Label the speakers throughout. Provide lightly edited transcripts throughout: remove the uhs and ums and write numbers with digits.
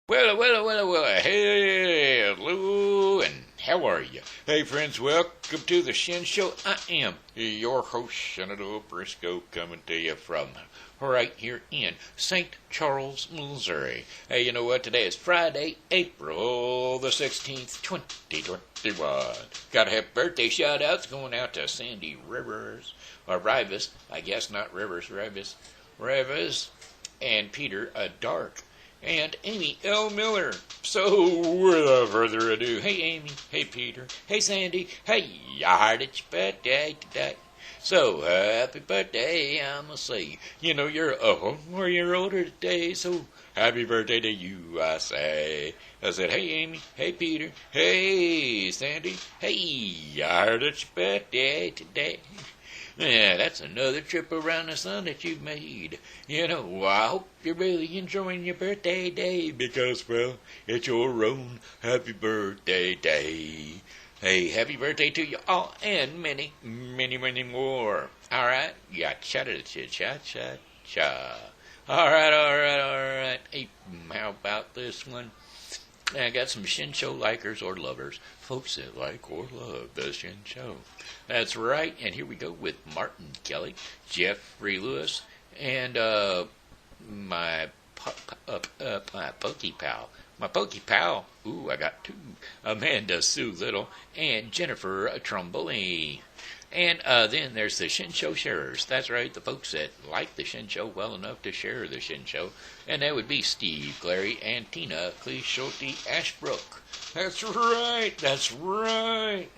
Speaker 1: Well, hey, hello, and how are you? Hey, friends, welcome to the Shen Show. I am your host, Senator Briscoe, coming to you from right here in St. Charles, Missouri. Hey, you know what? Today is Friday, April the 16th, 2021. Got a happy birthday shout-outs going out to Sandy Rivas, or Rivas, I guess not Rivers, Rivas, and Peter Dark, and Amy L. Miller. So, without further ado, hey Amy, hey Peter, hey Sandy, hey, I heard it's your birthday today. So, happy birthday, I'ma say. You know, you're a 1 year older today, so happy birthday to you, I say. I said, hey Amy, hey Peter, hey Sandy, hey, I heard it's your birthday today. Yeah, that's another trip around the sun that you've made. You know, I hope you're really enjoying your birthday day because, well, it's your own happy birthday day. Hey, happy birthday to you all and many, many, many more. All right? Yeah, cha-cha-cha-cha-cha. All right. Hey, how about this one? I got some Shin Show likers or lovers, folks that like or love the Shin Show. That's right, and here we go with Martin Kelly, Jeffrey Lewis, and my Pokey Pal. My Pokey Pal, ooh, I got two, Amanda Sue Little, and Jennifer Trombley. And then there's the Shin Show sharers. That's right, the folks that like the Shin Show well enough to share the Shin Show. And that would be Steve Clary and Tina Kleeschulte Ashbrook. That's right.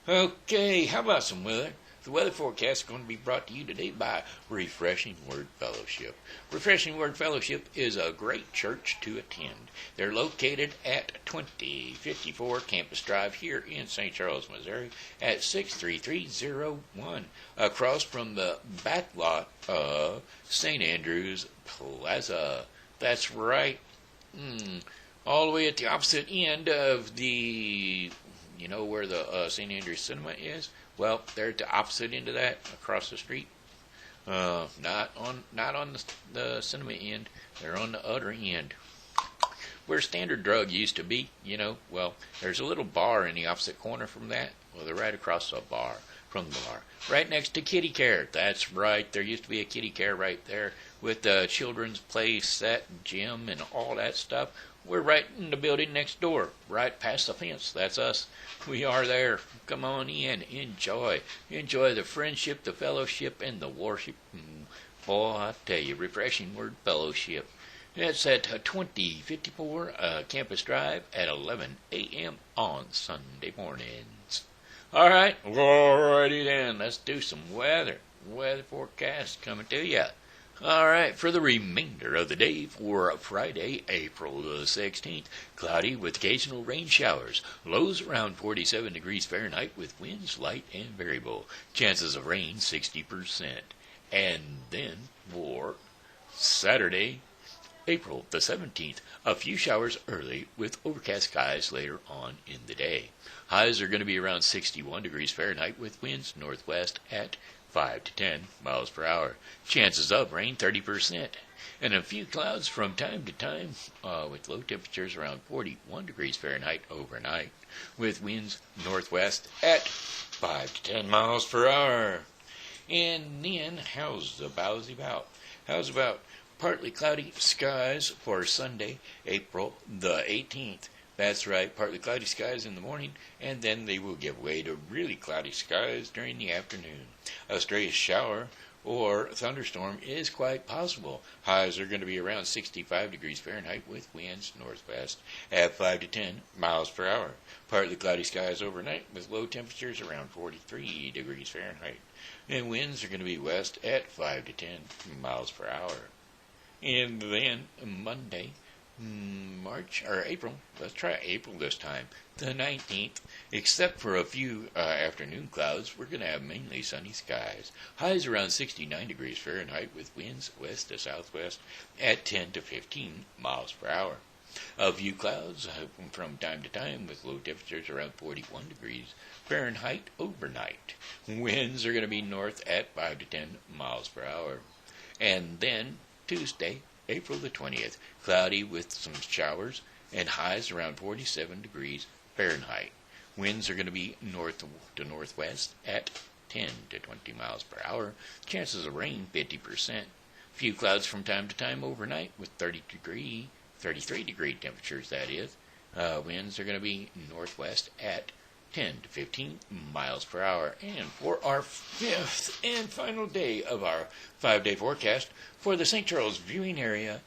Speaker 1: Okay, how about some weather? The weather forecast is going to be brought to you today by Refreshing Word Fellowship. Refreshing Word Fellowship is a great church to attend. They're located at 2054 Campus Drive here in St. Charles, Missouri at 63301, across from the back lot of St. Andrew's Plaza. That's right. All the way at the opposite end of the, you know where the St. Andrew's Cinema is? Well, they're at the opposite end of that, across the street. Not on the cinema end. They're on the other end, where Standard Drug used to be. You know, well, there's a little bar in the opposite corner from that. Well, they're right across from the bar, right next to Kitty Care. That's right. There used to be a Kitty Care right there with the children's play set, gym, and all that stuff. We're right in the building next door, right past the fence. That's us. We are there. Come on in. Enjoy the friendship, the fellowship, and the worship. Boy, I tell you, Refreshing Word Fellowship. It's at 2054 Campus Drive at 11 a.m. on Sunday mornings. All right. Alrighty then. Let's do some weather. Weather forecast coming to you. All right, for the remainder of the day for Friday, April the 16th, cloudy with occasional rain showers. Lows around 47 degrees Fahrenheit with winds light and variable. Chances of rain 60%. And then for Saturday, April the 17th, a few showers early with overcast skies later on in the day. Highs are going to be around 61 degrees Fahrenheit with winds northwest at 5 to 10 miles per hour. Chances of rain 30%. And a few clouds from time to time with low temperatures around 41 degrees Fahrenheit overnight with winds northwest at 5 to 10 miles per hour. And then how's about partly cloudy skies for Sunday, April the 18th. That's right, partly cloudy skies in the morning, and then they will give way to really cloudy skies during the afternoon. A stray shower or thunderstorm is quite possible. Highs are going to be around 65 degrees Fahrenheit with winds northwest at 5 to 10 miles per hour. Partly cloudy skies overnight with low temperatures around 43 degrees Fahrenheit. And winds are going to be west at 5 to 10 miles per hour. And then Monday, April, let's try April this time, the 19th, except for a few afternoon clouds, we're going to have mainly sunny skies. Highs around 69 degrees Fahrenheit with winds west to southwest at 10 to 15 miles per hour. A few clouds from time to time with low temperatures around 41 degrees Fahrenheit overnight. Winds are going to be north at 5 to 10 miles per hour. And then Tuesday, April the 20th. Cloudy with some showers and highs around 47 degrees Fahrenheit. Winds are going to be north to northwest at 10 to 20 miles per hour. Chances of rain 50%. Few clouds from time to time overnight with 33 degree temperatures, that is. Winds are going to be northwest at 10 to 15 miles per hour. And for our fifth and final day of our 5-day forecast for the St. Charles viewing area,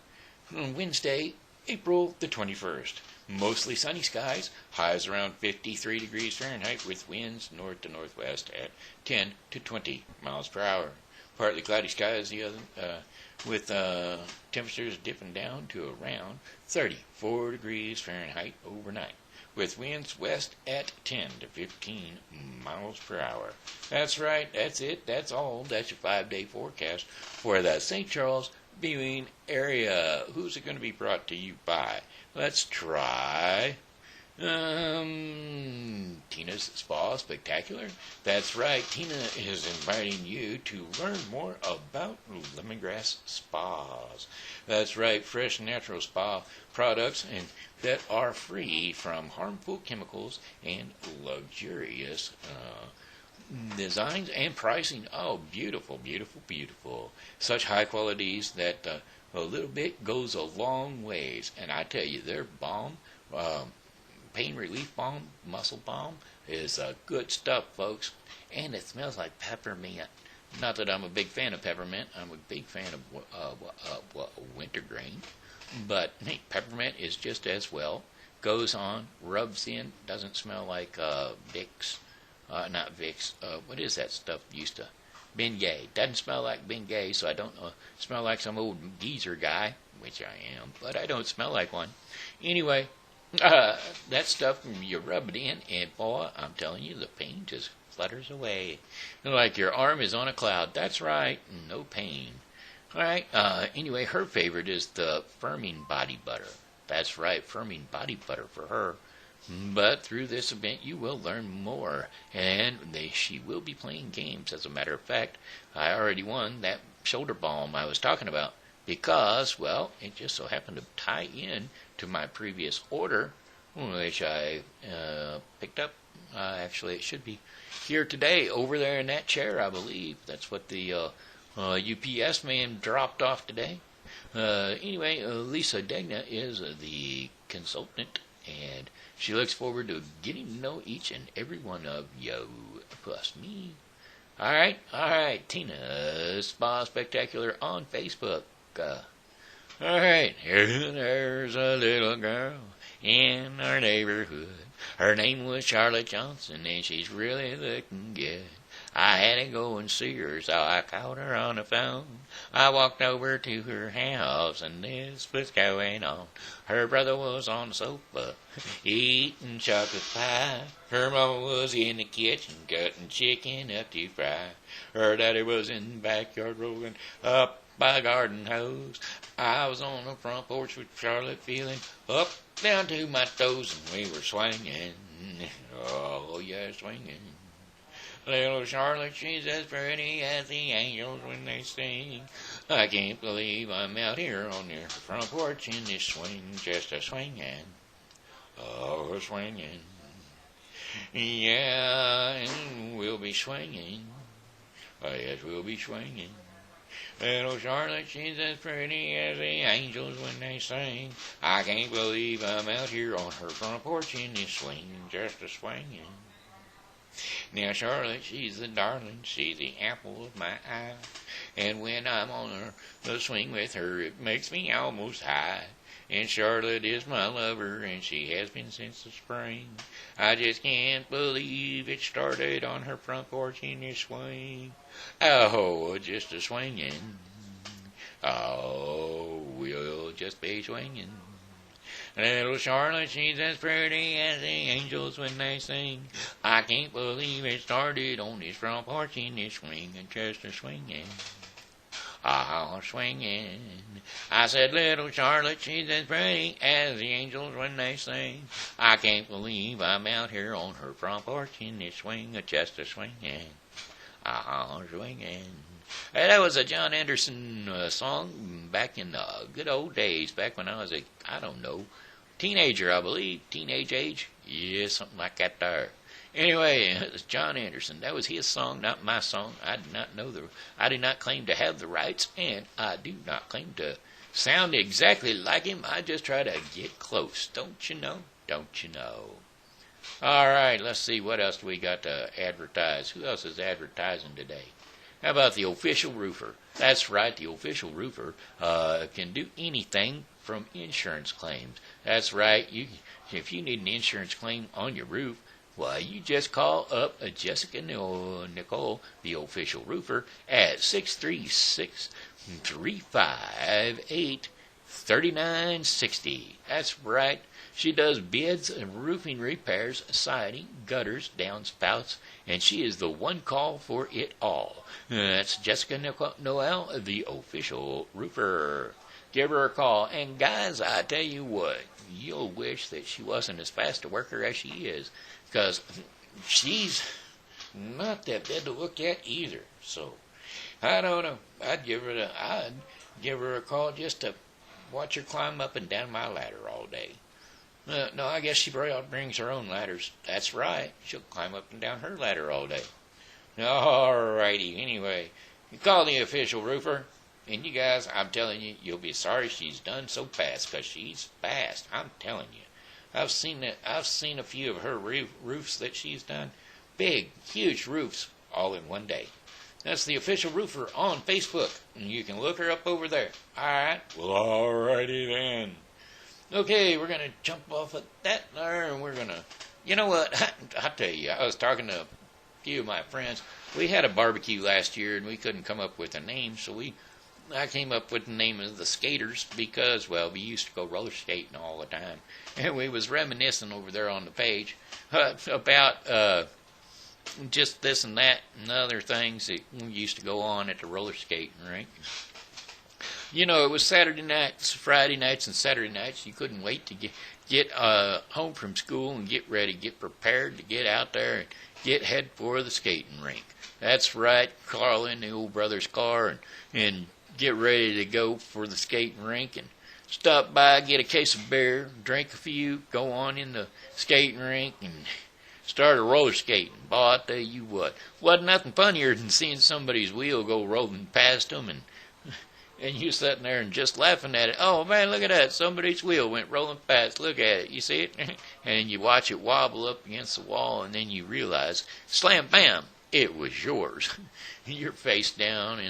Speaker 1: on Wednesday, April the 21st. Mostly sunny skies, highs around 53 degrees Fahrenheit with winds north to northwest at 10 to 20 miles per hour. Partly cloudy skies with temperatures dipping down to around 34 degrees Fahrenheit overnight, with winds west at 10 to 15 miles per hour. That's right, that's it, that's all. That's your 5-day forecast for the St. Charles viewing area. Who's it going to be brought to you by? Let's try Tina's Spa Spectacular. That's right, Tina is inviting you to learn more about lemongrass spas. That's right, fresh natural spa products and that are free from harmful chemicals and luxurious designs and pricing. Oh, beautiful, beautiful, beautiful. Such high qualities that a little bit goes a long ways. And I tell you, their balm, pain relief balm, muscle balm, is good stuff, folks. And it smells like peppermint. Not that I'm a big fan of peppermint. I'm a big fan of wintergreen. But hey, peppermint is just as well. Goes on, rubs in, doesn't smell like Vicks. Not Vicks. What is that stuff used to? Bengay. Doesn't smell like Bengay, so I don't smell like some old geezer guy, which I am, but I don't smell like one. Anyway, that stuff, you rub it in, and boy, I'm telling you, the pain just flutters away. Like your arm is on a cloud. That's right, no pain. All right, anyway, her favorite is the firming body butter. That's right, firming body butter for her. But through this event, you will learn more, and she will be playing games. As a matter of fact, I already won that shoulder balm I was talking about because, well, it just so happened to tie in to my previous order, which I picked up. Actually, it should be here today, over there in that chair, I believe. That's what the UPS man dropped off today. Anyway, Lisa Degna is the consultant, and she looks forward to getting to know each and every one of you, plus me. All right, Tina's Spa Spectacular on Facebook. All right, there's a little girl in our neighborhood. Her name was Charlotte Johnson, and she's really looking good. I had to go and see her, so I called her on the phone. I walked over to her house, and this was going on. Her brother was on the sofa, eating chocolate pie. Her mama was in the kitchen, cutting chicken up to fry. Her daddy was in the backyard rolling up by a garden hose. I was on the front porch with Charlotte, feeling up down to my toes, and we were swinging. Oh, yeah, swinging. Little Charlotte, she's as pretty as the angels when they sing. I can't believe I'm out here on your front porch in this swing, just a swinging. Oh, swinging. Yeah, and we'll be swinging. Oh, yes, we'll be swinging. Little Charlotte, she's as pretty as the angels when they sing. I can't believe I'm out here on her front porch in this swing, just a swinging. Now Charlotte, she's the darling, she's the apple of my eye. And when I'm on the swing with her, it makes me almost high. And Charlotte is my lover, and she has been since the spring. I just can't believe it started on her front porch in this swing. Oh, just a swinging. Oh, we'll just be swinging. Little Charlotte, she's as pretty as the angels when they sing. I can't believe it started on this front porch in this swing, and just a swinging. Ah, swinging. I said, little Charlotte, she's as pretty as the angels when they sing. I can't believe I'm out here on her front porch in this swing, just a swinging. Ah, swinging. Hey, that was a John Anderson song back in the good old days, back when I was I don't know, teenager, I believe, teenage age. Yeah, something like that there. Anyway, it was John Anderson. That was his song, not my song. I do not claim to have the rights, and I do not claim to sound exactly like him. I just try to get close. Don't you know? Don't you know? All right, let's see what else we got to advertise. Who else is advertising today? How about the official roofer? That's right, the official roofer can do anything from insurance claims. That's right. If you need an insurance claim on your roof, why, you just call up Jessica Nicole, the official roofer, at 636-358-3960. That's right. She does bids and roofing repairs, siding, gutters, downspouts, and she is the one call for it all. That's Jessica Noel, the official roofer. Give her a call. And guys, I tell you what, you'll wish that she wasn't as fast a worker as she is, because she's not that bad to look at either. So, I don't know. I'd give her a call just to watch her climb up and down my ladder all day. No, I guess she brings her own ladders. That's right. She'll climb up and down her ladder all day. All righty. Anyway, you call the official roofer, and you guys, I'm telling you, you'll be sorry she's done so fast, because she's fast. I'm telling you. I've seen a few of her roofs that she's done. Big, huge roofs, all in one day. That's the official roofer on Facebook, and you can look her up over there. All right. Well, all righty then. Okay, we're going to jump off of that there, and we're going to, you know what, I'll tell you, I was talking to a few of my friends. We had a barbecue last year, and we couldn't come up with a name, so I came up with the name of the Skaters because, well, we used to go roller skating all the time, and we was reminiscing over there on the page about just this and that and other things that used to go on at the roller skating rink. You know, it was Saturday nights, Friday nights, and Saturday nights. You couldn't wait to get home from school and get ready, get prepared to get out there and head for the skating rink. That's right, crawl in the old brother's car and get ready to go for the skating rink and stop by, get a case of beer, drink a few, go on in the skating rink and start a roller skating. Boy, I tell you what, wasn't nothing funnier than seeing somebody's wheel go rolling past them and you sitting there and just laughing at it. Oh, man, look at that. Somebody's wheel went rolling past. Look at it. You see it? And you watch it wobble up against the wall, and then you realize, slam, bam, it was yours. You're face down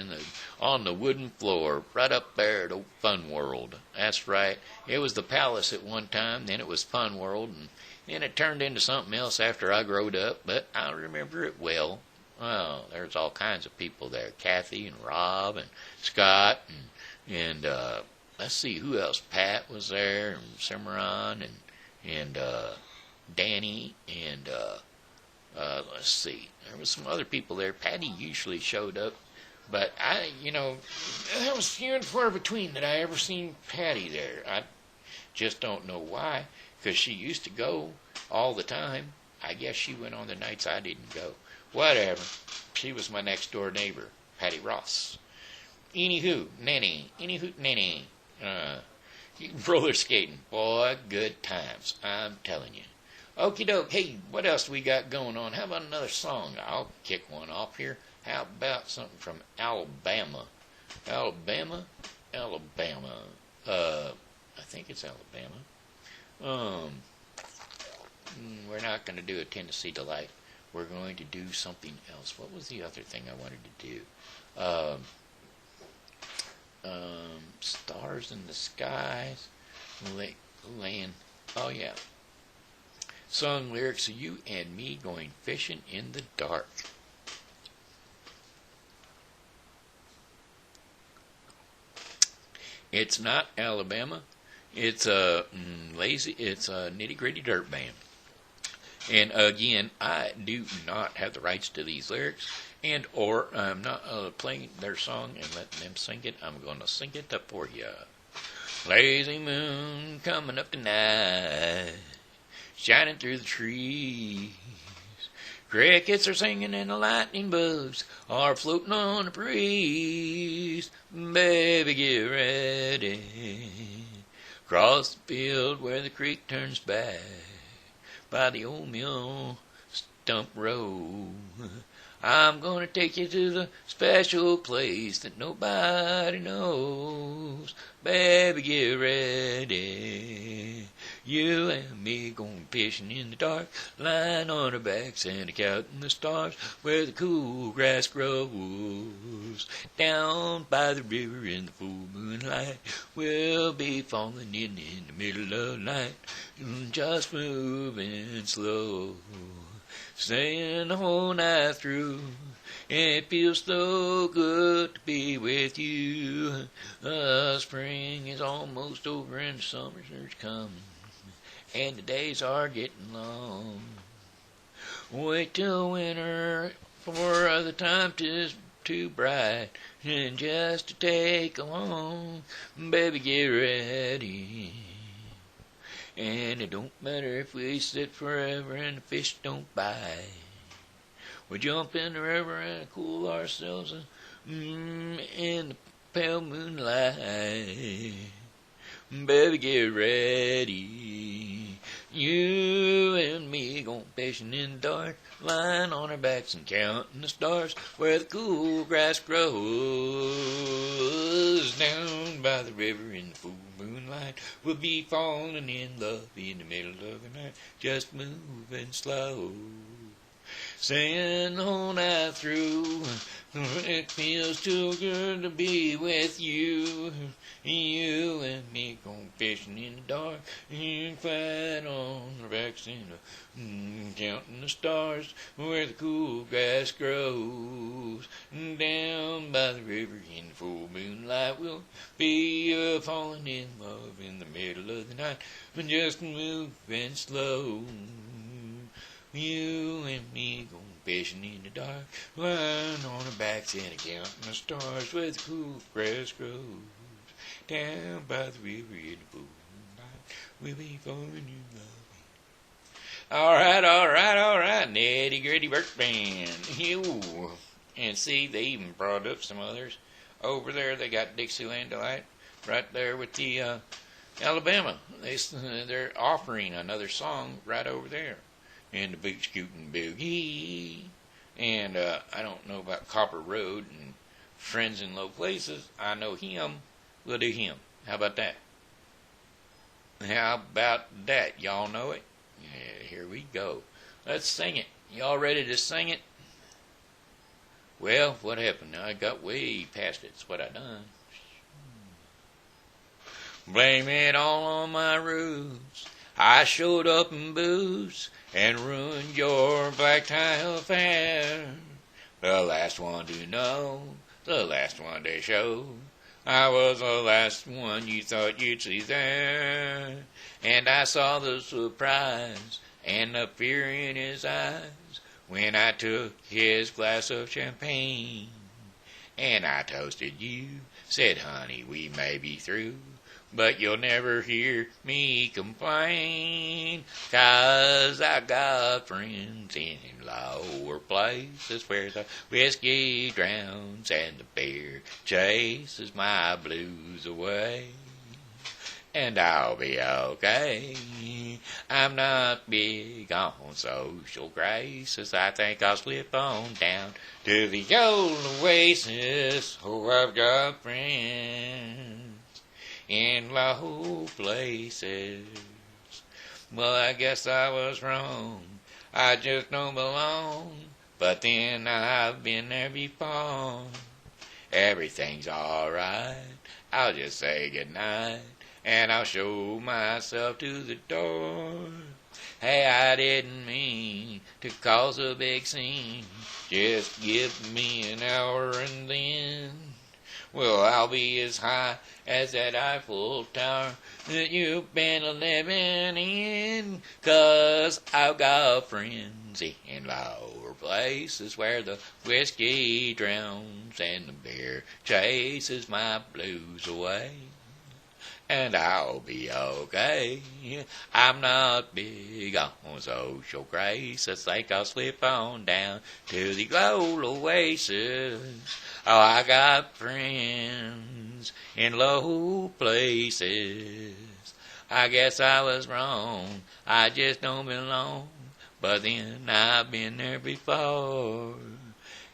Speaker 1: on the wooden floor right up there at Old Fun World. That's right. It was the Palace at one time. Then it was Fun World, and then it turned into something else after I growed up, but I remember it well. Well, there's all kinds of people there. Kathy and Rob and Scott and let's see who else. Pat was there and Cimarron and Danny and let's see. There was some other people there. Patty usually showed up, but that was few and far between that I ever seen Patty there. I just don't know why, because she used to go all the time. I guess she went on the nights I didn't go. Whatever. She was my next door neighbor, Patty Ross. Anywho, Nanny. Roller skating. Boy, good times. I'm telling you. Okie doke. Hey, what else do we got going on? How about another song? I'll kick one off here. How about something from Alabama? Alabama. I think it's Alabama. We're not going to do a Tennessee Delight. We're going to do something else. What was the other thing I wanted to do? Stars in the Skies. Land. Oh, yeah. Song lyrics of you and me going fishing in the dark. It's not Alabama. It's a Nitty Gritty Dirt Band. And again, I do not have the rights to these lyrics, or I'm not playing their song and letting them sing it. I'm going to sing it up for you. Lazy moon coming up tonight, shining through the trees, Crickets are singing and the lightning bugs are floating on the breeze. Baby, get ready. Cross the field where the creek turns back by the old mill stump road. I'm gonna take you to the special place that nobody knows. Baby, get ready. You and me going fishing in the dark, lying on our backs and counting the stars where the cool grass grows. Down by the river in the full moonlight, we'll be falling in the middle of the night, just moving slow. Staying the whole night through, it feels so good to be with you. Spring is almost over and the summer's coming, and the days are getting long. Wait till winter for the time 'tis too bright, and just to take along. Baby, get ready. And it don't matter if we sit forever and the fish don't bite. We jump in the river and cool ourselves in the pale moonlight. Baby, get ready. You and me going fishing in the dark, lying on our backs and counting the stars where the cool grass grows. Down by the river in the full moonlight, we'll be falling in love in the middle of the night, just moving slow. Saying the whole night through, it feels too good to be with you. You and me going fishing in the dark, and flat on our backs and counting the stars where the cool grass grows. Down by the river in the full moonlight, we'll be falling in love in the middle of the night, just moving slow. You and me going fishing in the dark, lying on our backs and counting the stars where the cool grass grows. Down by the river in the full moonlight, we'll be falling in love. All right, Nettie Gritty Bird Band. And see, they even brought up some others. Over there, they got Dixieland Delight right there with the Alabama. They're offering another song right over there. And the Boot Scootin' Boogie. And I don't know about Copper Road and Friends in Low Places. I know him. We'll do him. How about that? Y'all know it? Yeah, here we go. Let's sing it. Y'all ready to sing it? Well, what happened? I got way past it. That's what I done. Blame it all on my roots. I showed up in boots and ruined your black tie affair. The last one to know, the last one to show. I was the last one you thought you'd see there. And I saw the surprise and the fear in his eyes when I took his glass of champagne. And I toasted you, said, honey, we may be through, but you'll never hear me complain, 'cause I got friends in lower places where the whiskey drowns and the beer chases my blues away. And I'll be okay. I'm not big on social graces. I think I'll slip on down to the old oasis. Oh, I've got friends in low places. Well, I guess I was wrong. I just don't belong. But then I've been there before. Everything's alright. I'll just say goodnight, and I'll show myself to the door. Hey, I didn't mean to cause a big scene. Just give me an hour and then, well, I'll be as high as that Eiffel Tower that you've been living in. 'Cause I've got friends in lower places where the whiskey drowns and the beer chases my blues away. and I'll be okay. I'm not big on social grace. I think I'll slip on down to the old oasis. Oh, I got friends in low places. I guess I was wrong. I just don't belong. But then I've been there before.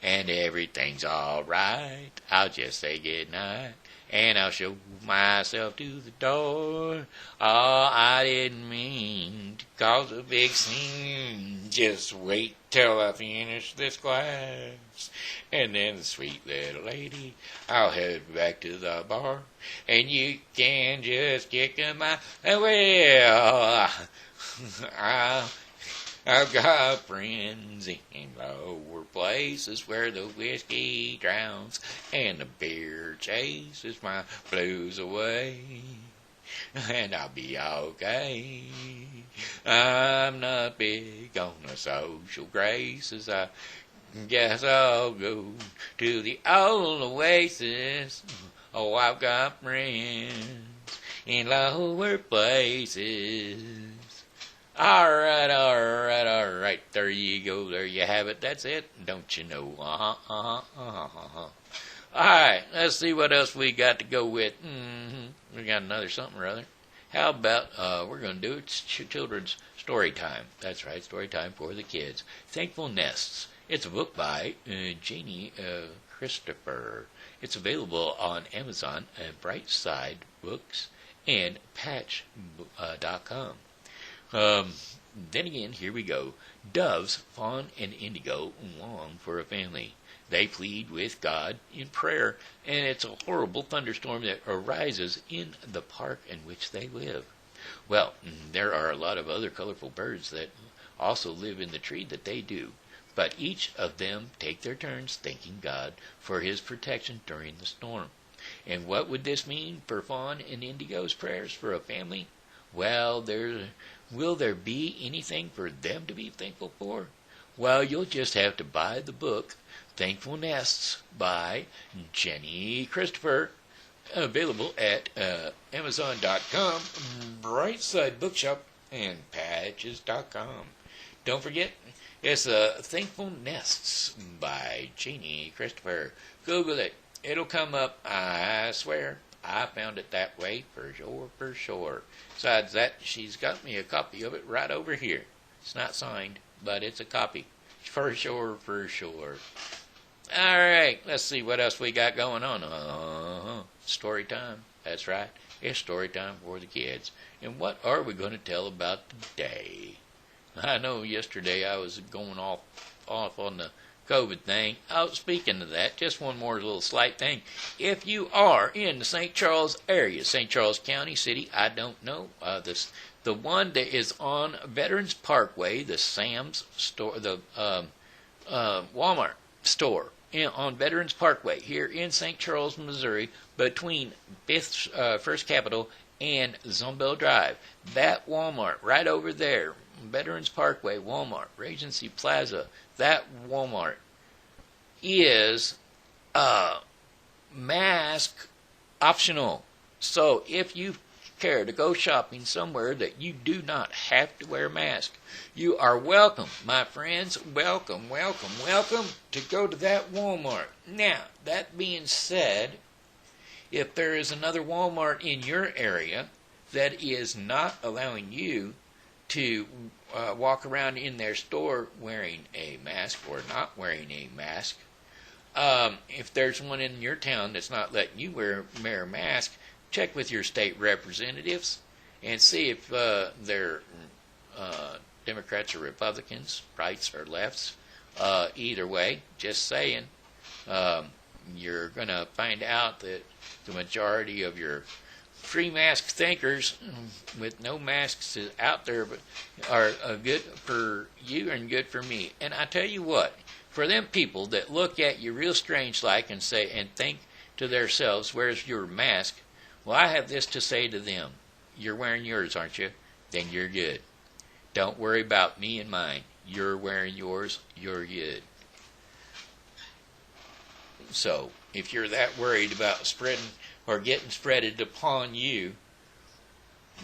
Speaker 1: And everything's alright. I'll just say goodnight. And I'll show myself to the door. Oh, I didn't mean to cause a big scene. Just wait till I finish this glass. And then the sweet little lady, I'll head back to the bar. And you can just kick my well. I've got friends in lower places where the whiskey drowns and the beer chases my blues away. And I'll be okay. I'm not big on the social graces. I guess I'll go to the old oasis. Oh, I've got friends in lower places. All right. There you go. There you have it. That's it. Don't you know? All right. Let's see what else we got to go with. We got another something or other. How about we're going to do it children's story time. That's right. Story time for the kids. Thankful Nests. It's a book by Janie Christopher. It's available on Amazon, Brightside Books, and Patch.com. Then again, here we go. Doves, fawn, and indigo long for a family. They plead with God in prayer, and it's a horrible thunderstorm that arises in the park in which they live. Well, there are a lot of other colorful birds that also live in the tree that they do, but each of them take their turns thanking God for his protection during the storm. And what would this mean for fawn and indigo's prayers for a family? Well, will there be anything for them to be thankful for? Well, you'll just have to buy the book, Thankful Nests by Jenny Christopher, available at Amazon.com, Brightside Bookshop, and Patches.com. Don't forget, it's Thankful Nests by Jenny Christopher. Google it. It'll come up, I swear. I found it that way for sure. Besides that, she's got me a copy of it right over here. It's not signed, but it's a copy. For sure. All right, let's see what else we got going on. Story time. That's right. It's story time for the kids. And what are we going to tell about today? I know yesterday I was going off on the COVID thing. Oh, speaking of that, just one more little slight thing. If you are in the St. Charles area, St. Charles County, city, I don't know, the one that is on Veterans Parkway, the Sam's store, the Walmart store on Veterans Parkway here in St. Charles, Missouri, between First Capitol and Zombell Drive. That Walmart right over there, Veterans Parkway, Walmart, Regency Plaza, that Walmart is mask optional. So if you care to go shopping somewhere that you do not have to wear a mask, you are welcome, my friends. Welcome to go to that Walmart. Now, that being said, if there is another Walmart in your area that is not allowing you to walk around in their store wearing a mask or not wearing a mask, if there's one in your town that's not letting you wear a mask, check with your state representatives and see if they're Democrats or Republicans, rights or lefts. Either way, just saying, you're going to find out that the majority of your free mask thinkers with no masks out there but are good for you and good for me. And I tell you what, for them people that look at you real strange like and say and think to themselves, where's your mask? Well, I have this to say to them. You're wearing yours, aren't you? Then you're good. Don't worry about me and mine. You're wearing yours, you're good. So, if you're that worried about spreading or getting spreaded upon you,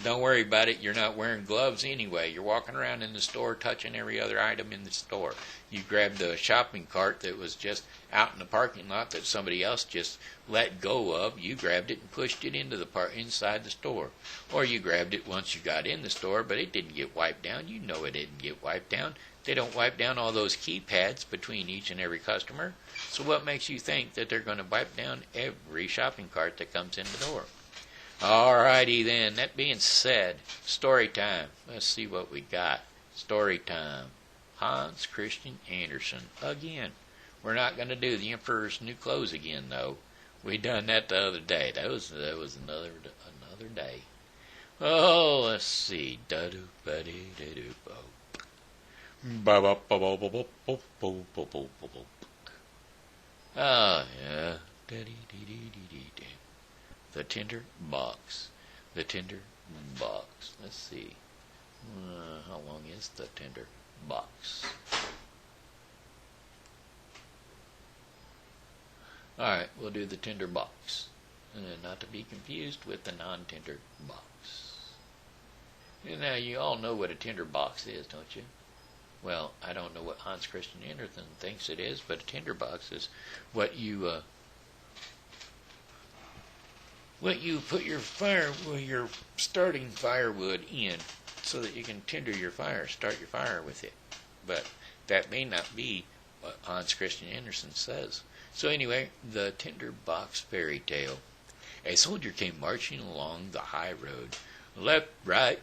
Speaker 1: Don't worry about it. You're not wearing gloves anyway. You're walking around in the store touching every other item in the store. You grabbed the shopping cart that was just out in the parking lot that somebody else just let go of. You grabbed it and pushed it into the inside the store. Or you grabbed it once you got in the store, but it didn't get wiped down. You know it didn't get wiped down. They don't wipe down all those keypads between each and every customer. So what makes you think that they're going to wipe down every shopping cart that comes in the door? Alrighty then, that being said, story time. Let's see what we got. Story time. Hans Christian Andersen. Again. We're not going to do the Emperor's New Clothes again, though. We done that the other day. That was another day. Oh, let's see. Oh, yeah. The tinder box. The tinder box. Let's see. How long is the tinder box? Alright, we'll do the tinder box. Not to be confused with the non-tinder box. Now, you all know what a tinder box is, don't you? Well, I don't know what Hans Christian Andersen thinks it is, but a tinder box is what you put your starting firewood in so that you can tinder your fire, start your fire with it. But that may not be what Hans Christian Andersen says. So anyway, the tinder box fairy tale. A soldier came marching along the high road. Left, right,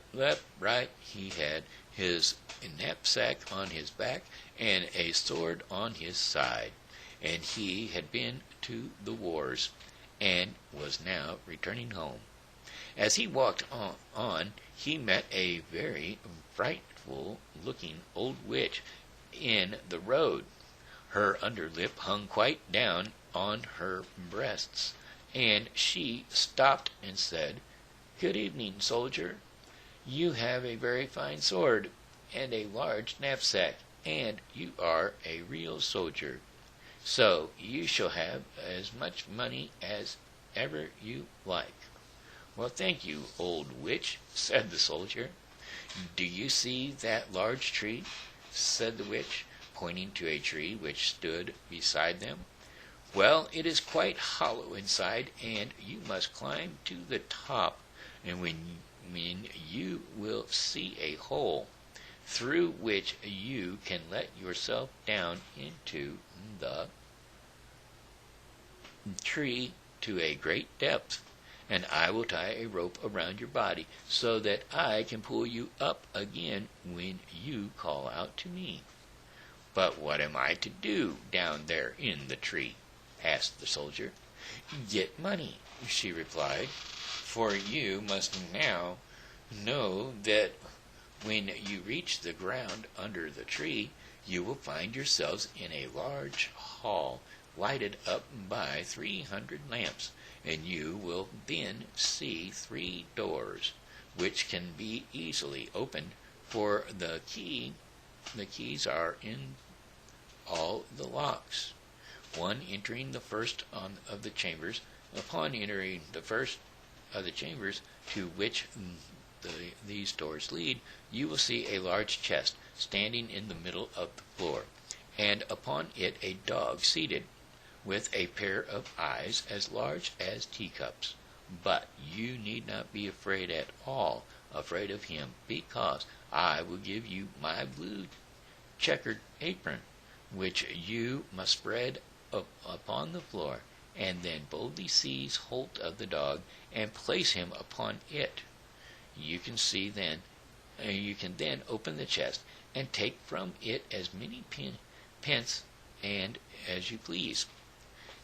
Speaker 1: he had his knapsack on his back and a sword on his side. And he had been to the wars and was now returning home. As he walked on, he met a very frightful-looking old witch in the road. Her underlip hung quite down on her breasts, and she stopped and said, "Good evening, soldier. You have a very fine sword and a large knapsack, and you are a real soldier. So you shall have as much money as ever you like." "Well, thank you, old witch," said the soldier. "Do you see that large tree?" said the witch, pointing to a tree which stood beside them. "Well, it is quite hollow inside, and you must climb to the top, and when you will see a hole, through which you can let yourself down into the tree to a great depth, and I will tie a rope around your body so that I can pull you up again when you call out to me." "But what am I to do down there in the tree?" asked the soldier. "Get money," she replied, "for you must now know that when you reach the ground under the tree, you will find yourselves in a large hall lighted up by 300 lamps, and you will then see 3 doors, which can be easily opened, for the keys are in all the locks. One entering the first of the chambers. Upon entering the first of the chambers to which these doors lead, you will see a large chest standing in the middle of the floor, and upon it a dog seated, with a pair of eyes as large as teacups. But you need not be afraid at all of him, because I will give you my blue checkered apron, which you must spread upon the floor, and then boldly seize hold of the dog and place him upon it. You can then open the chest and take from it as many pence and as you please.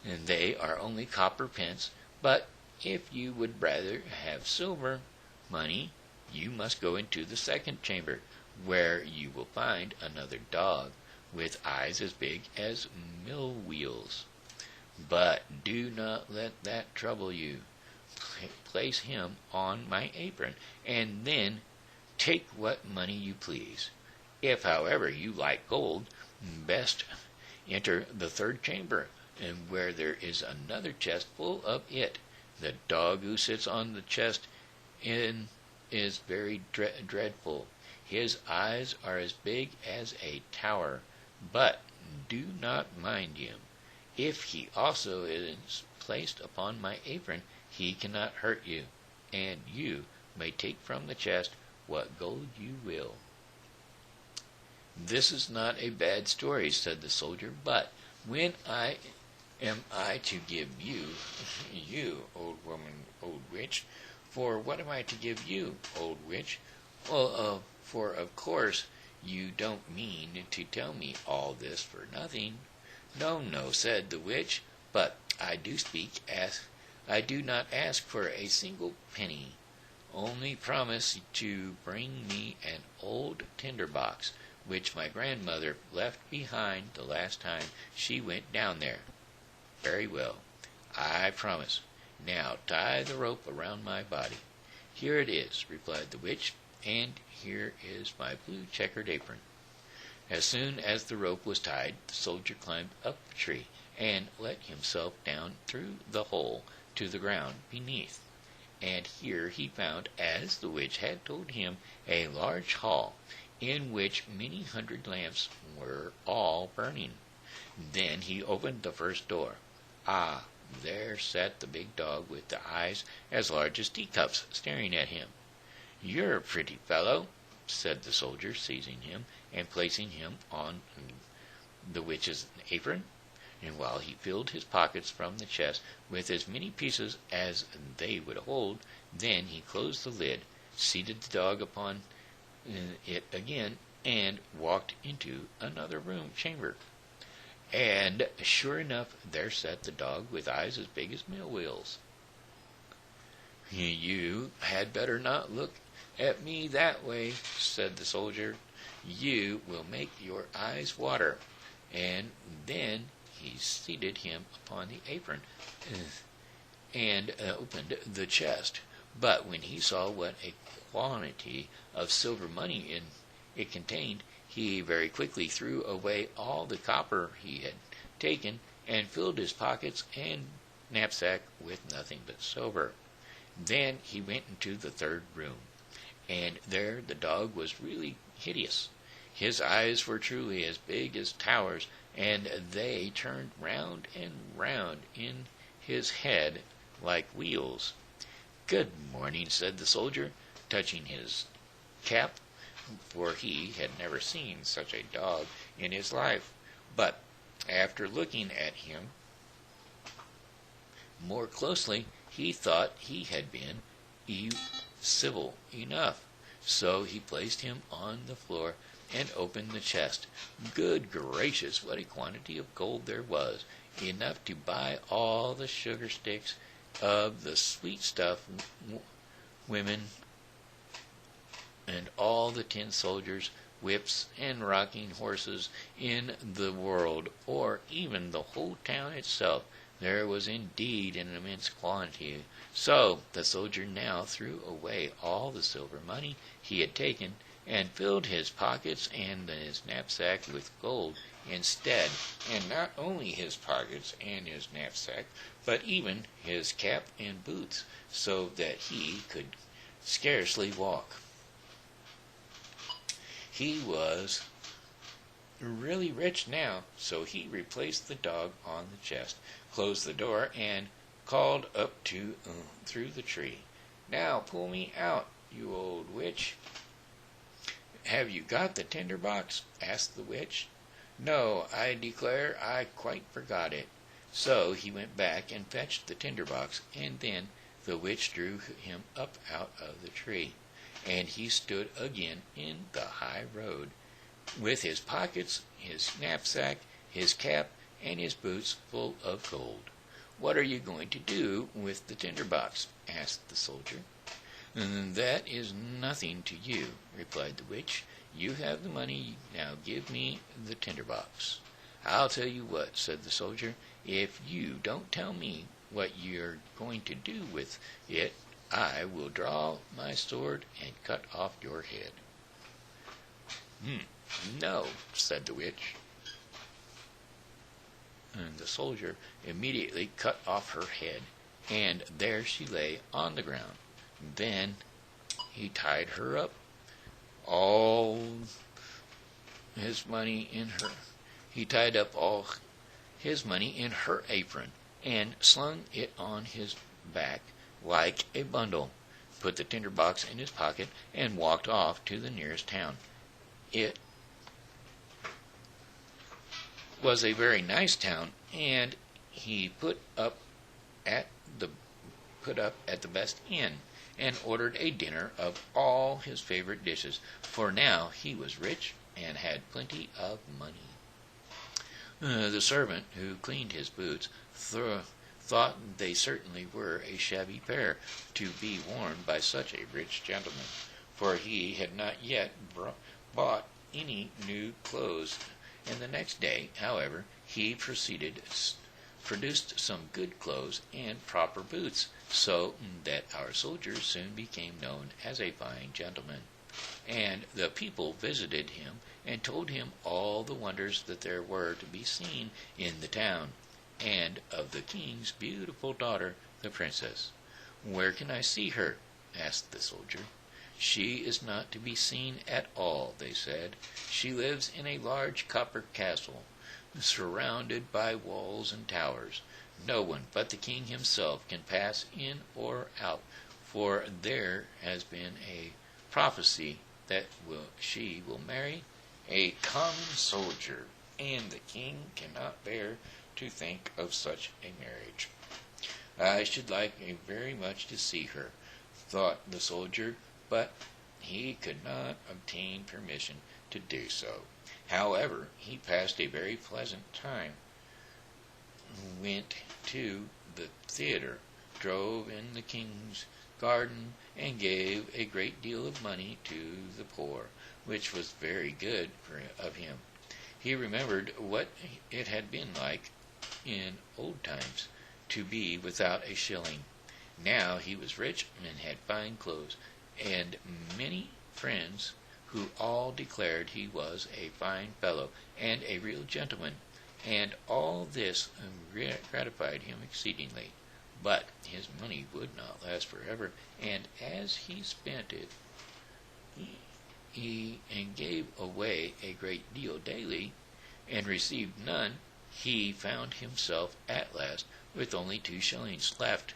Speaker 1: And they are only copper pence, but if you would rather have silver money, you must go into the second chamber, where you will find another dog, with eyes as big as mill wheels. But do not let that trouble you. Place him on my apron, and then take what money you please. If, however, you like gold, best enter the third chamber, and where there is another chest full of it. The dog who sits on the chest in is very dreadful. His eyes are as big as a tower, but do not mind him. If he also is placed upon my apron, he cannot hurt you, and you may take from the chest what gold you will." "This is not a bad story," said the soldier, "but when am I to give you, old woman, old witch? For what am I to give you, old witch? Well, for of course you don't mean to tell me all this for nothing." "No, no," said the witch, "but I do not ask for a single penny. Only promise to bring me an old tinder box, which my grandmother left behind the last time she went down there." "Very well, I promise. Now tie the rope around my body." "Here it is," replied the witch, "and here is my blue checkered apron." As soon as the rope was tied, the soldier climbed up the tree and let himself down through the hole to the ground beneath. And here he found, as the witch had told him, a large hall, in which many hundred lamps were all burning. Then he opened the first door. Ah, there sat the big dog with the eyes as large as teacups, staring at him. "You're a pretty fellow," said the soldier, seizing him and placing him on the witch's apron. And while he filled his pockets from the chest with as many pieces as they would hold, then he closed the lid, seated the dog upon it again, and walked into another chamber. And sure enough, there sat the dog with eyes as big as mill wheels. "You had better not look at me that way," said the soldier. "You will make your eyes water." And then he seated him upon the apron and opened the chest. But when he saw what a quantity of silver money it contained, he very quickly threw away all the copper he had taken and filled his pockets and knapsack with nothing but silver. Then he went into the third room, and there the dog was really hideous. His eyes were truly as big as towers, and they turned round and round in his head like wheels. "Good morning," said the soldier, touching his cap, for he had never seen such a dog in his life. But after looking at him more closely, he thought he had been civil enough. So he placed him on the floor and opened the chest. Good gracious, what a quantity of gold there was! Enough to buy all the sugar sticks of the sweet stuff women, and all the tin soldiers, whips, and rocking horses in the world, or even the whole town itself. There was indeed an immense quantity. So the soldier now threw away all the silver money he had taken, and filled his pockets and his knapsack with gold instead. And not only his pockets and his knapsack, but even his cap and boots, so that he could scarcely walk. He was really rich now, so he replaced the dog on the chest, closed the door, and called up through the tree, "Now pull me out, you old witch." "Have you got the tinder box?" asked the witch. "No, I declare I quite forgot it." So he went back and fetched the tinder box, and then the witch drew him up out of the tree, and he stood again in the high road, with his pockets, his knapsack, his cap, and his boots full of gold. "What are you going to do with the tinder box?" asked the soldier. "That is nothing to you," replied the witch. "You have the money, now give me the tinder box." "I'll tell you what," said the soldier, "if you don't tell me what you're going to do with it, I will draw my sword and cut off your head." "No," said the witch. And the soldier immediately cut off her head, and there she lay on the ground. Then he tied her up, all his money in her. He tied up all his money in her apron, and slung it on his back like a bundle, put the tinder box in his pocket, and walked off to the nearest town. It was a very nice town, and he put up at the best inn, and ordered a dinner of all his favorite dishes, for now he was rich and had plenty of money. The servant who cleaned his boots thought they certainly were a shabby pair to be worn by such a rich gentleman, for he had not yet bought any new clothes, and the next day, however, he produced some good clothes and proper boots, so that our soldier soon became known as a fine gentleman, and the people visited him and told him all the wonders that there were to be seen in the town, and of the king's beautiful daughter, the princess. "Where can I see her?" asked the soldier. "She is not to be seen at all," they said. "She lives in a large copper castle, surrounded by walls and towers. No one but the king himself can pass in or out, for there has been a prophecy that she will marry a common soldier, and the king cannot bear to think of such a marriage." "I should like very much to see her," thought the soldier, but he could not obtain permission to do so. However, he passed a very pleasant time, went to the theater, drove in the king's garden, and gave a great deal of money to the poor, which was very good of him. He remembered what it had been like in old times to be without a shilling. Now he was rich and had fine clothes, and many friends who all declared he was a fine fellow and a real gentleman, and all this gratified him exceedingly. But his money would not last forever, and as he spent it, and gave away a great deal daily, and received none, he found himself at last with only 2 shillings left.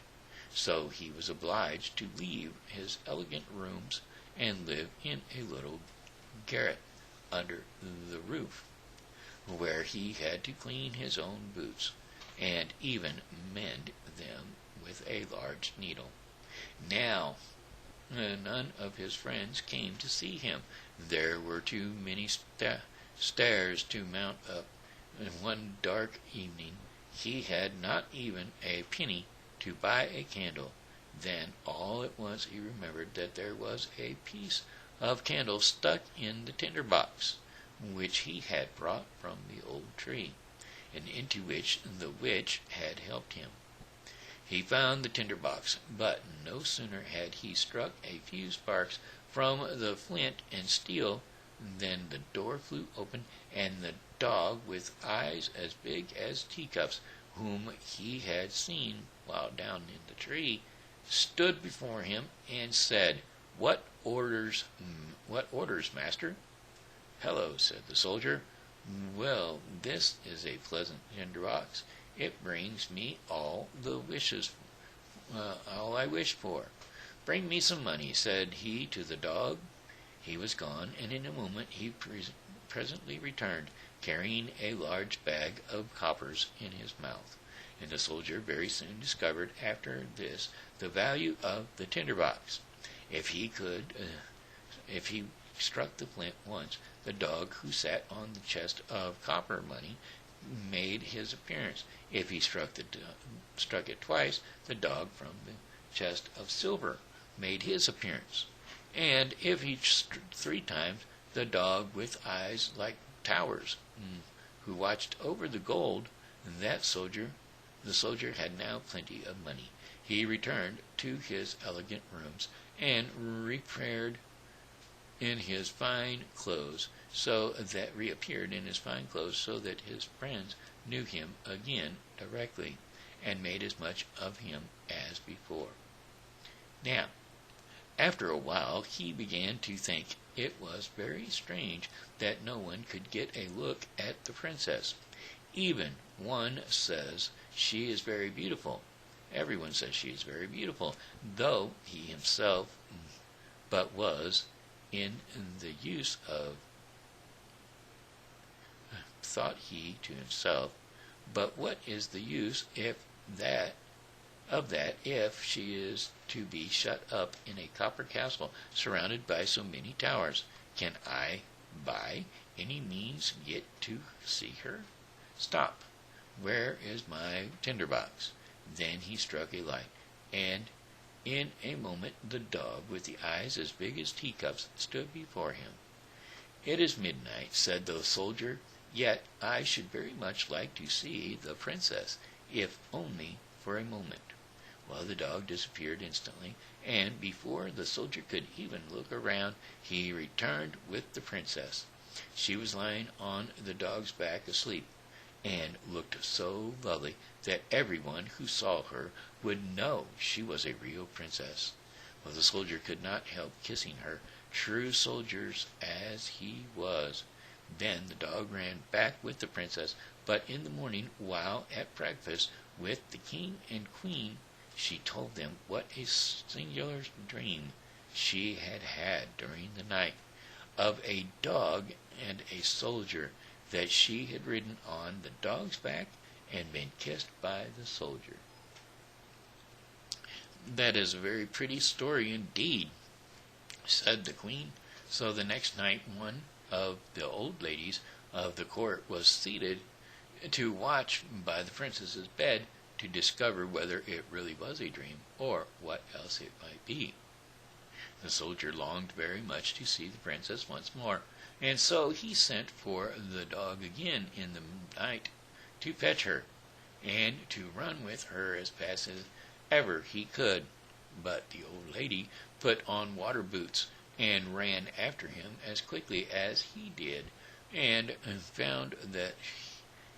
Speaker 1: So he was obliged to leave his elegant rooms and live in a little garret under the roof, where he had to clean his own boots, and even mend them with a large needle. Now, none of his friends came to see him. There were too many stairs to mount up. And one dark evening he had not even a penny to buy a candle. Then all at once he remembered that there was a piece of candle stuck in the tinder box, which he had brought from the old tree, and into which the witch had helped him. He found the tinder box, but no sooner had he struck a few sparks from the flint and steel than the door flew open, and the dog with eyes as big as teacups, whom he had seen while down in the tree, stood before him and said, What orders, master?" "Hello," said the soldier. "Well, this is a pleasant tinder box. It brings me all I wish for." "Bring me some money," said he to the dog. He was gone, and in a moment he presently returned, carrying a large bag of coppers in his mouth. And the soldier very soon discovered after this the value of the tinder box. If he struck the flint once, the dog who sat on the chest of copper money made his appearance. If he struck it twice, the dog from the chest of silver made his appearance. And if he struck 3 times, the dog with eyes like towers, who watched over the gold, the soldier had now plenty of money. He returned to his elegant rooms, and reappeared in his fine clothes, so that his friends knew him again directly, and made as much of him as before. Now, After a while he began to think it was very strange that no one could get a look at the princess. Even one says she is very beautiful. Everyone says she is very beautiful, though he himself but was in the use of, thought he to himself, but what is the use of that if she is to be shut up in a copper castle surrounded by so many towers? Can I by any means get to see her? Stop! Where is my tinderbox? Then he struck a light, and in a moment the dog, with the eyes as big as teacups, stood before him. "It is midnight," said the soldier, "yet I should very much like to see the princess, if only for a moment." Well, the dog disappeared instantly, and before the soldier could even look around, he returned with the princess. She was lying on the dog's back asleep, and looked so lovely that everyone who saw her would know she was a real princess. Well, the soldier could not help kissing her, true soldier as he was. Then the dog ran back with the princess, but in the morning, while at breakfast with the king and queen, she told them what a singular dream she had had during the night, of a dog and a soldier, that she had ridden on the dog's back and been kissed by the soldier. "That is a very pretty story indeed," said the queen. So the next night one of the old ladies of the court was seated to watch by the princess's bed to discover whether it really was a dream or what else it might be. The soldier longed very much to see the princess once more, and so he sent for the dog again in the night to fetch her, and to run with her as fast as ever he could. But the old lady put on water boots and ran after him as quickly as he did, and found that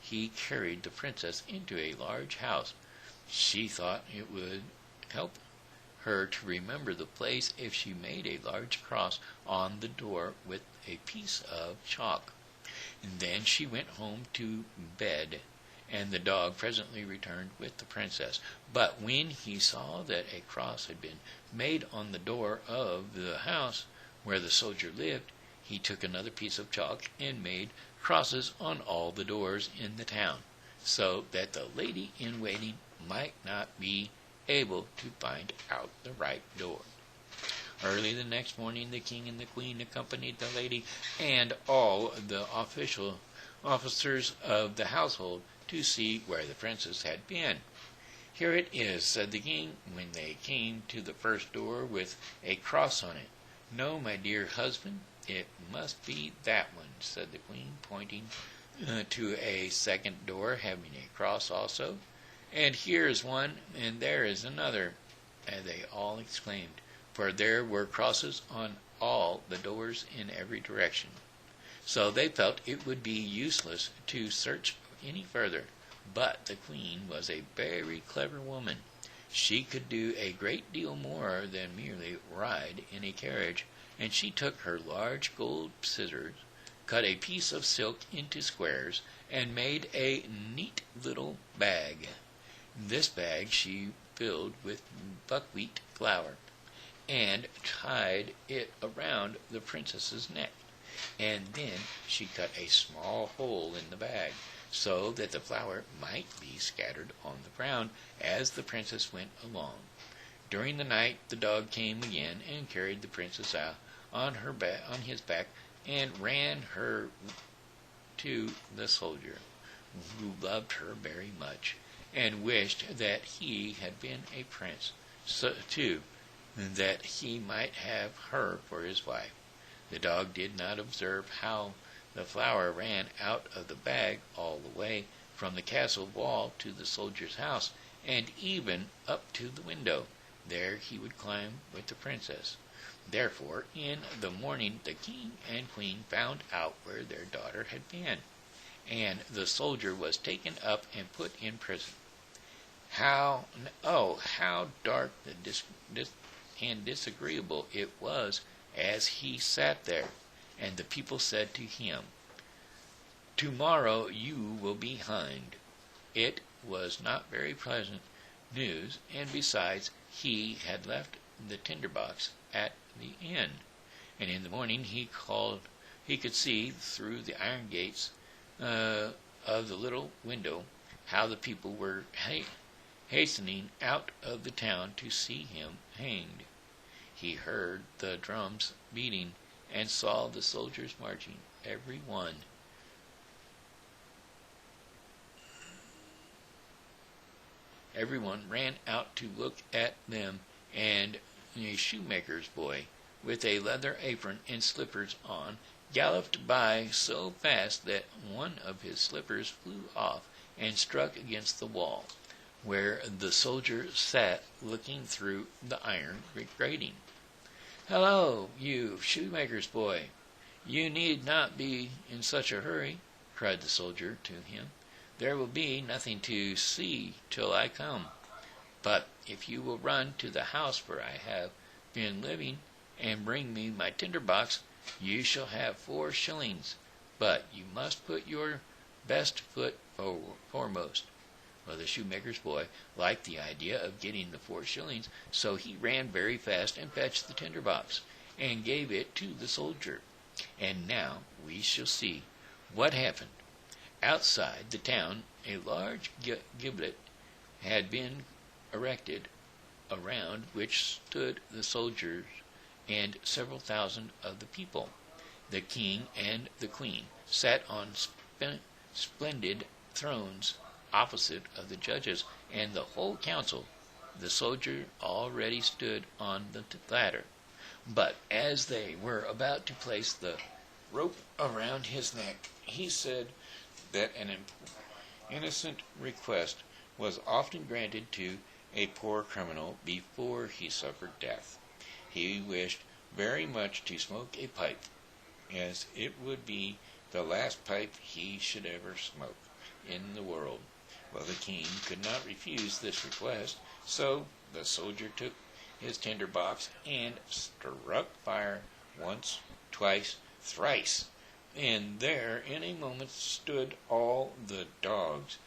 Speaker 1: he carried the princess into a large house. She thought it would help her to remember the place if she made a large cross on the door with a piece of chalk. And then she went home to bed, and the dog presently returned with the princess. But when he saw that a cross had been made on the door of the house where the soldier lived, he took another piece of chalk and made crosses on all the doors in the town, so that the lady in waiting might not be able to find out the right door. Early the next morning the king and the queen accompanied the lady and all the officers of the household to see where the princess had been. "Here it is," said the king, when they came to the first door with a cross on it. "No, my dear husband, it must be that one," said the queen, pointing to a second door having a cross also. "And here is one, and there is another," and they all exclaimed, for there were crosses on all the doors in every direction. So they felt it would be useless to search any further. But the queen was a very clever woman. She could do a great deal more than merely ride in a carriage, and she took her large gold scissors, cut a piece of silk into squares, and made a neat little bag. This bag she filled with buckwheat flour, and tied it around the princess's neck, and then she cut a small hole in the bag, so that the flour might be scattered on the ground as the princess went along. During the night the dog came again and carried the princess out on his back, and ran her to the soldier, who loved her very much, and wished that he had been a prince, so too, that he might have her for his wife. The dog did not observe how the flour ran out of the bag all the way from the castle wall to the soldier's house, and even up to the window. There he would climb with the princess. Therefore, in the morning the king and queen found out where their daughter had been, and the soldier was taken up and put in prison. How dark and disagreeable it was as he sat there. And the people said to him, "Tomorrow you will be hanged." It was not very pleasant news, and besides, he had left the tinderbox at the inn, and in the morning he could see through the iron gates of the little window how the people were hastening out of the town to see him hanged. He heard the drums beating and saw the soldiers marching, every one. Everyone ran out to look at them, and a shoemaker's boy, with a leather apron and slippers on, galloped by so fast that one of his slippers flew off and struck against the wall, where the soldier sat looking through the iron grating. "Hello, you shoemaker's boy! You need not be in such a hurry," cried the soldier to him. "There will be nothing to see till I come. But if you will run to the house where I have been living and bring me my tinderbox, you shall have 4 shillings. But you must put your best foot foremost." Well, the shoemaker's boy liked the idea of getting the 4 shillings, so he ran very fast and fetched the tinderbox, and gave it to the soldier. And now we shall see what happened. Outside the town a large gibbet had been erected, around which stood the soldiers and several thousand of the people. The king and the queen sat on splendid thrones opposite of the judges and the whole council. The soldier already stood on the ladder, but as they were about to place the rope around his neck, he said that an innocent request was often granted to a poor criminal before he suffered death. He wished very much to smoke a pipe, as it would be the last pipe he should ever smoke in the world. Well, the king could not refuse this request, so the soldier took his tinderbox and struck fire once, twice, thrice, and there in a moment stood all the dogs,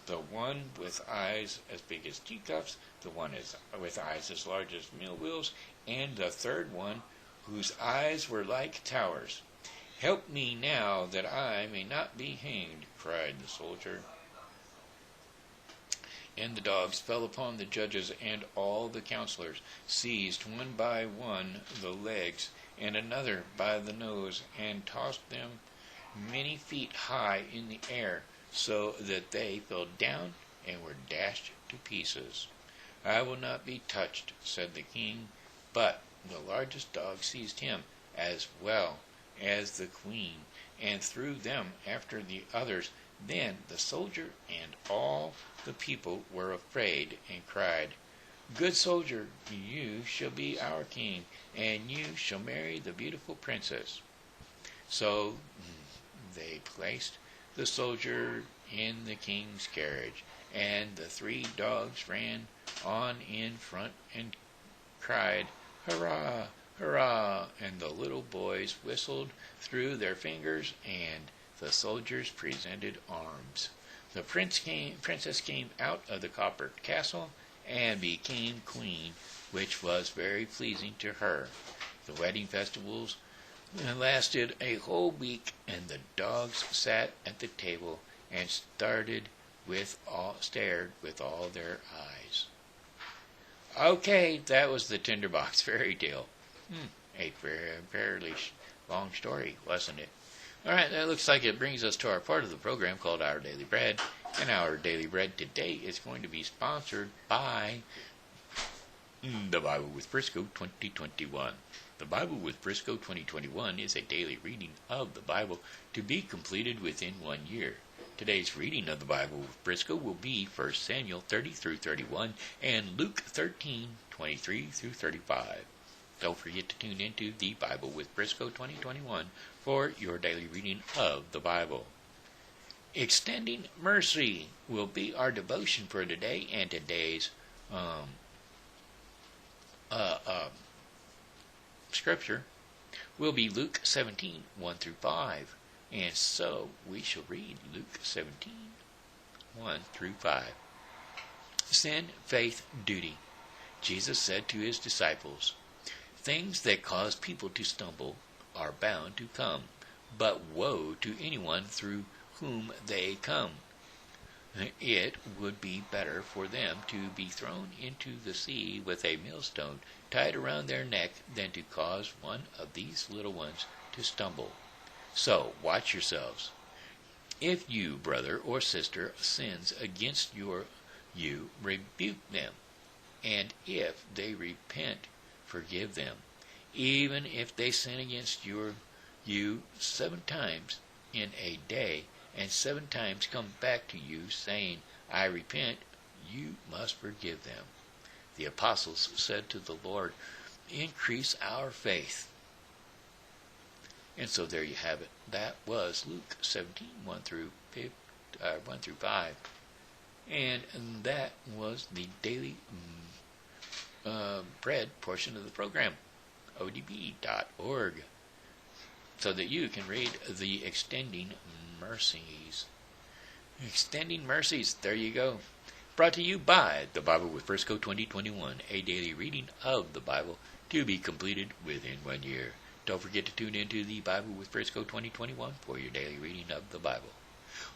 Speaker 1: the one with eyes as big as teacups, the one with eyes as large as mill wheels, and the third one whose eyes were like towers. "Help me now that I may not be hanged," cried the soldier. And the dogs fell upon the judges and all the counselors, seized one by one the legs and another by the nose, and tossed them many feet high in the air, so that they fell down and were dashed to pieces. "I will not be touched," said the king, but the largest dog seized him, as well as the queen, and threw them after the others. Then the soldier and all the people were afraid, and cried, "Good soldier, you shall be our king, and you shall marry the beautiful princess." So they placed the soldier in the king's carriage, and the 3 dogs ran on in front and cried, "Hurrah, hurrah!" And the little boys whistled through their fingers, and the soldiers presented arms. The princess came out of the copper castle and became queen, which was very pleasing to her. The wedding festivals lasted a whole week, and the dogs sat at the table and stared with all their eyes. Okay, that was the Tinderbox fairy tale. A fairly long story, wasn't it? All right, that looks like it brings us to our part of the program called Our Daily Bread. And our Daily Bread today is going to be sponsored by The Bible with Briscoe 2021. The Bible with Briscoe 2021 is a daily reading of the Bible to be completed within 1 year. Today's reading of the Bible with Briscoe will be 1 Samuel 30 through 31 and Luke 13, 23 through 35. Don't forget to tune into the Bible with Briscoe 2021 for your daily reading of the Bible. Extending Mercy will be our devotion for today, and today's scripture will be Luke 17, 1 through 5. And so we shall read Luke 17, 1 through 5. Sin, faith, duty. Jesus said to his disciples, "Things that cause people to stumble are bound to come, but woe to anyone through whom they come. It would be better for them to be thrown into the sea with a millstone tied around their neck than to cause one of these little ones to stumble. So watch yourselves. If you, brother or sister, sins against you, rebuke them, and if they repent, forgive them. Even if they sin against you 7 times in a day, and 7 times come back to you saying, 'I repent,' you must forgive them." The apostles said to the Lord, "Increase our faith." And so there you have it. That was Luke 17, 1 through 5. And that was the daily bread portion of the program, odb.org, so that you can read the Extending Mercies. Extending Mercies, there you go. Brought to you by the Bible with Frisco 2021, a daily reading of the Bible to be completed within 1 year. Don't forget to tune into the Bible with Frisco 2021 for your daily reading of the Bible.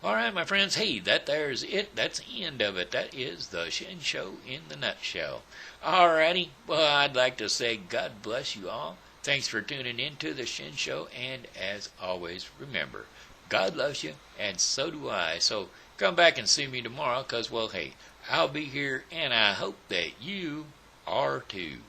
Speaker 1: All right, my friends, hey, there's it. That's the end of it. That is the Shen Show in the nutshell. All righty, well, I'd like to say God bless you all. Thanks for tuning in to the Shen Show, and as always, remember, God loves you, and so do I. So come back and see me tomorrow, because, well, hey, I'll be here, and I hope that you are too.